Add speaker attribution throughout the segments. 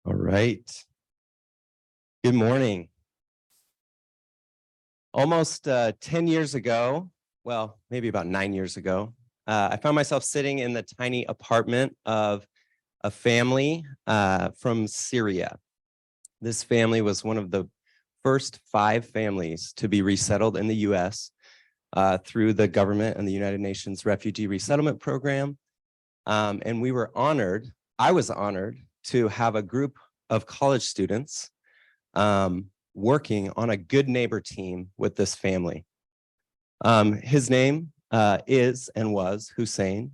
Speaker 1: All right. Good morning. Almost 10 years ago, well, maybe about 9 years ago, I found myself sitting in the tiny apartment of a family from Syria. This family was one of the first 5 families to be resettled in the U.S. Through the government and the United Nations Refugee Resettlement Program. And we were honored, I was honored to have a group of college students working on a good neighbor team with this family. His name is and was Hussein.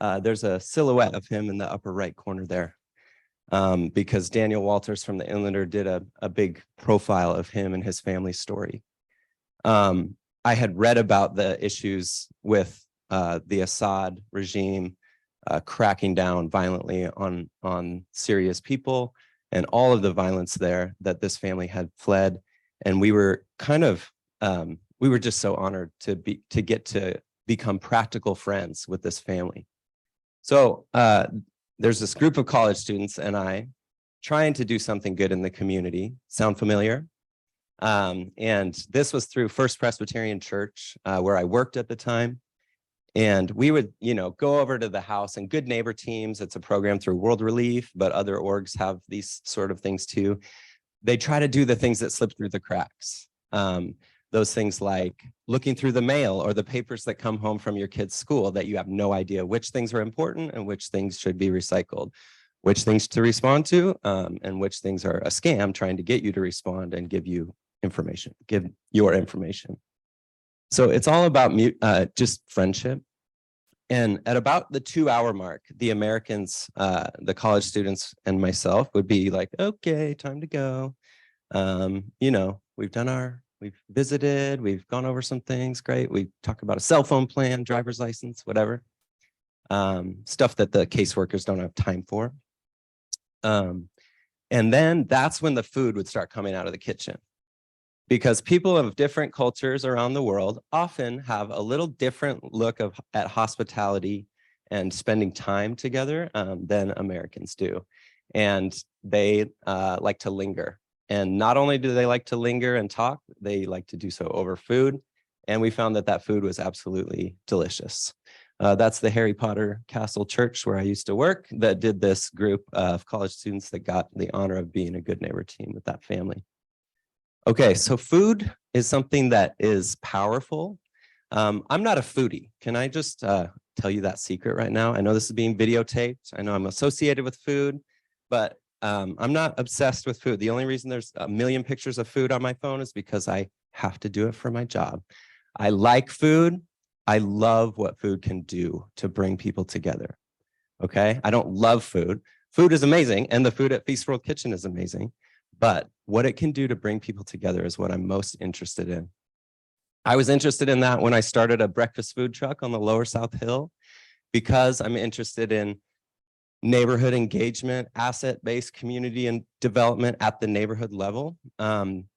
Speaker 1: There's a silhouette of him in the upper right corner there because Daniel Walters from the Inlander did a big profile of him and his family story. I had read about the issues with the Assad regime cracking down violently on Syria's people and all of the violence there that this family had fled. And we were we were just so honored to get to become practical friends with this family. So there's this group of college students and I trying to do something good in the community. Sound familiar? And this was through First Presbyterian Church, where I worked at the time. And we would, go over to the house and Good Neighbor Teams. It's a program through World Relief, but other orgs have these sort of things too. They try to do the things that slip through the cracks. Those things like looking through the mail or the papers that come home from your kid's school that you have no idea which things are important and which things should be recycled, which things to respond to, and which things are a scam trying to get you to respond and give you information, give your information. So it's all about just friendship. And at about the 2-hour mark, the Americans, the college students and myself would be like, okay, time to go. We've visited, we've gone over some things, great. We talk about a cell phone plan, driver's license, whatever. Stuff that the caseworkers don't have time for. And then that's when the food would start coming out of the kitchen. Because people of different cultures around the world often have a little different look at hospitality and spending time together than Americans do. And they like to linger. And not only do they like to linger and talk, they like to do so over food. And we found that food was absolutely delicious. That's the Harry Potter Castle Church where I used to work that did this group of college students that got the honor of being a good neighbor team with that family. Okay, so food is something that is powerful. I'm not a foodie. Can I just tell you that secret right now? I know this is being videotaped. I know I'm associated with food, but I'm not obsessed with food. The only reason there's a million pictures of food on my phone is because I have to do it for my job. I like food. I love what food can do to bring people together. Okay, I don't love food. Food is amazing, and the food at Feast World Kitchen is amazing. But what it can do to bring people together is what I'm most interested in. I was interested in that when I started a breakfast food truck on the Lower South Hill because I'm interested in neighborhood engagement, asset-based community and development at the neighborhood level.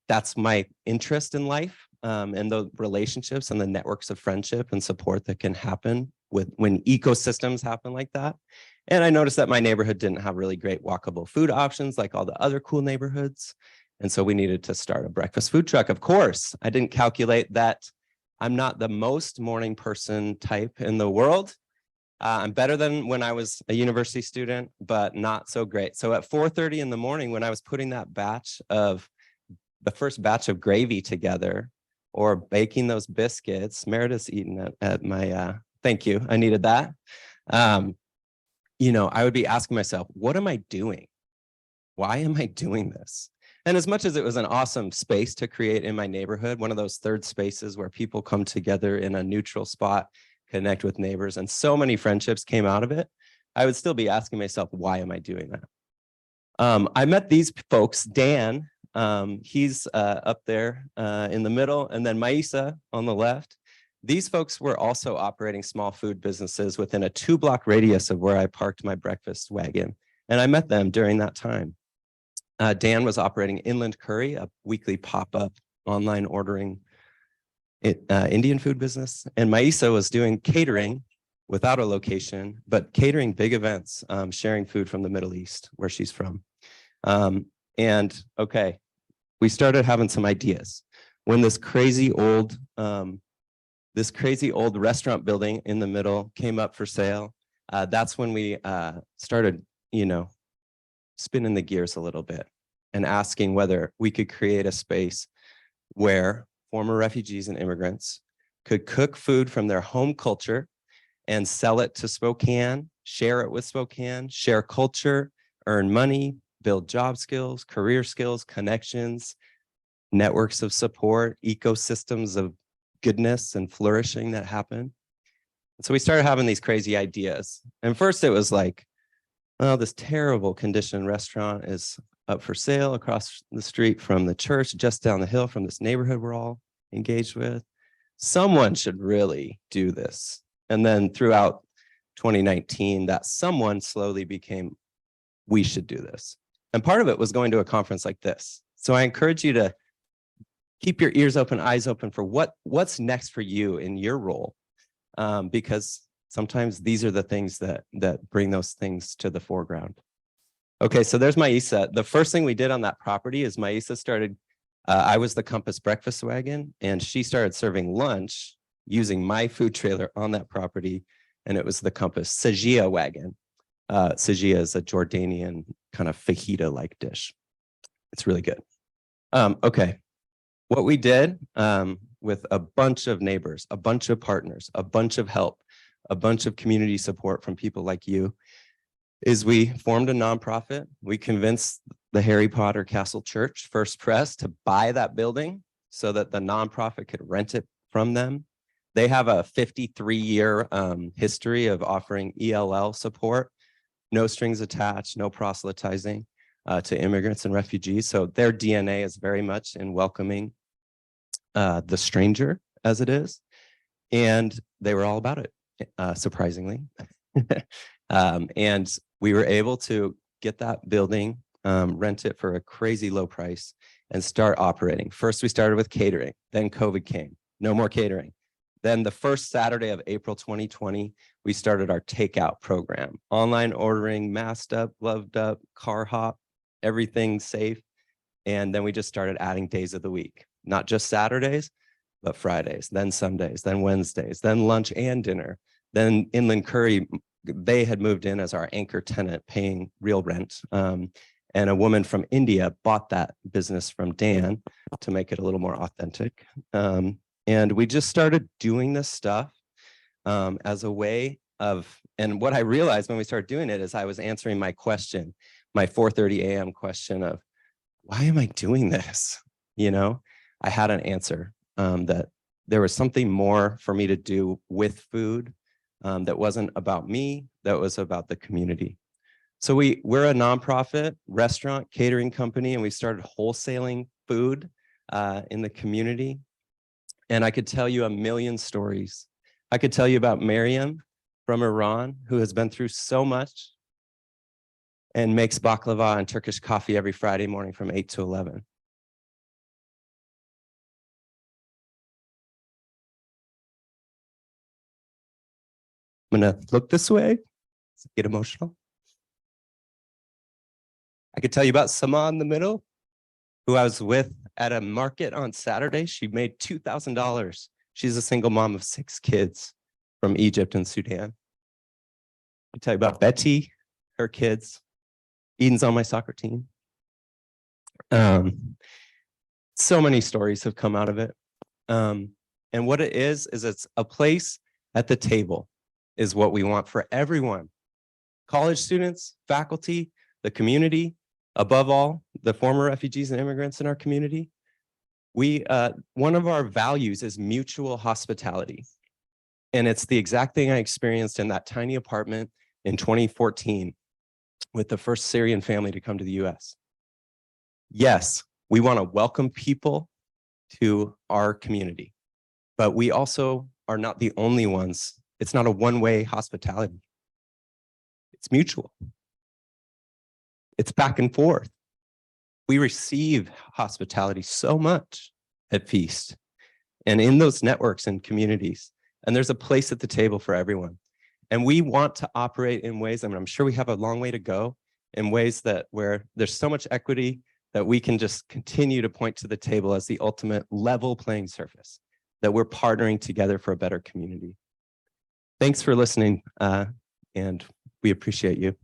Speaker 1: That's my interest in life and the relationships and the networks of friendship and support that can happen when ecosystems happen like that. And I noticed that my neighborhood didn't have really great walkable food options like all the other cool neighborhoods. And so we needed to start a breakfast food truck. Of course, I didn't calculate that I'm not the most morning person type in the world. I'm better than when I was a university student, but not so great. So at 4:30 in the morning, when I was putting the first batch of gravy together or baking those biscuits, Meredith's eating at my, thank you, I needed that. I would be asking myself, what am I doing? Why am I doing this? And as much as it was an awesome space to create in my neighborhood, one of those third spaces where people come together in a neutral spot, connect with neighbors, and so many friendships came out of it, I would still be asking myself, why am I doing that? I met these folks, Dan, he's up there in the middle, and then Maisa on the left. These folks were also operating small food businesses within a 2-block radius of where I parked my breakfast wagon. And I met them during that time. Dan was operating Inland Curry, a weekly pop-up online ordering Indian food business. And Maisa was doing catering without a location, but catering big events, sharing food from the Middle East, where she's from. And okay, we started having some ideas when this crazy old restaurant building in the middle came up for sale. That's when we started, spinning the gears a little bit and asking whether we could create a space where former refugees and immigrants could cook food from their home culture and sell it to Spokane, share it with Spokane, share culture, earn money, build job skills, career skills, connections, networks of support, ecosystems of goodness and flourishing that happen. And so we started having these crazy ideas. And first it was like, well, this terrible condition restaurant is up for sale across the street from the church, just down the hill from this neighborhood we're all engaged with. Someone should really do this. And then throughout 2019, that someone slowly became, we should do this. And part of it was going to a conference like this. So I encourage you to keep your ears open, eyes open for what's next for you in your role. Because sometimes these are the things that bring those things to the foreground. Okay, so there's Maisa. The first thing we did on that property is Maisa started, I was the Compass breakfast wagon, and she started serving lunch using my food trailer on that property, and it was the Compass Sajia wagon. Sajia is a Jordanian kind of fajita-like dish. It's really good. Okay, what we did with a bunch of neighbors, a bunch of partners, a bunch of help, a bunch of community support from people like you, is we formed a nonprofit. We convinced the Harry Potter Castle Church First Press to buy that building so that the nonprofit could rent it from them. They have a 53-year history of offering ELL support, no strings attached, no proselytizing to immigrants and refugees. So their DNA is very much in welcoming the stranger as it is. And they were all about it, surprisingly. And we were able to get that building, rent it for a crazy low price, and start operating. First, we started with catering. Then COVID came. No more catering. Then the first Saturday of April 2020, we started our takeout program. Online ordering, masked up, gloved up, car hop, everything safe. And then we just started adding days of the week. Not just Saturdays, but Fridays, then Sundays, then Wednesdays, then lunch and dinner. Then Inland Curry, they had moved in as our anchor tenant, paying real rent. And a woman from India bought that business from Dan to make it a little more authentic. And we just started doing this stuff as a way of, and what I realized when we started doing it is I was answering my question, my 4:30 a.m. question of, why am I doing this? I had an answer that there was something more for me to do with food that wasn't about me, that was about the community. So we're a nonprofit restaurant catering company, and we started wholesaling food in the community. And I could tell you a million stories. I could tell you about Miriam from Iran, who has been through so much and makes baklava and Turkish coffee every Friday morning from 8 to 11. I'm gonna look this way, get emotional. I could tell you about Sama in the middle, who I was with at a market on Saturday. She made $2,000. She's a single mom of 6 kids from Egypt and Sudan. I tell you about Betty, her kids. Eden's on my soccer team. So many stories have come out of it. And what it is it's a place at the table is what we want for everyone. College students, faculty, the community, above all, the former refugees and immigrants in our community. One of our values is mutual hospitality. And it's the exact thing I experienced in that tiny apartment in 2014 with the first Syrian family to come to the US. Yes, we want to welcome people to our community, but we also are not the only ones. It's not a one-way hospitality. It's mutual. It's back and forth. We receive hospitality so much at Feast and in those networks and communities. And there's a place at the table for everyone. And we want to operate in ways, I'm sure we have a long way to go in ways that where there's so much equity that we can just continue to point to the table as the ultimate level playing surface, that we're partnering together for a better community. Thanks for listening, and we appreciate you.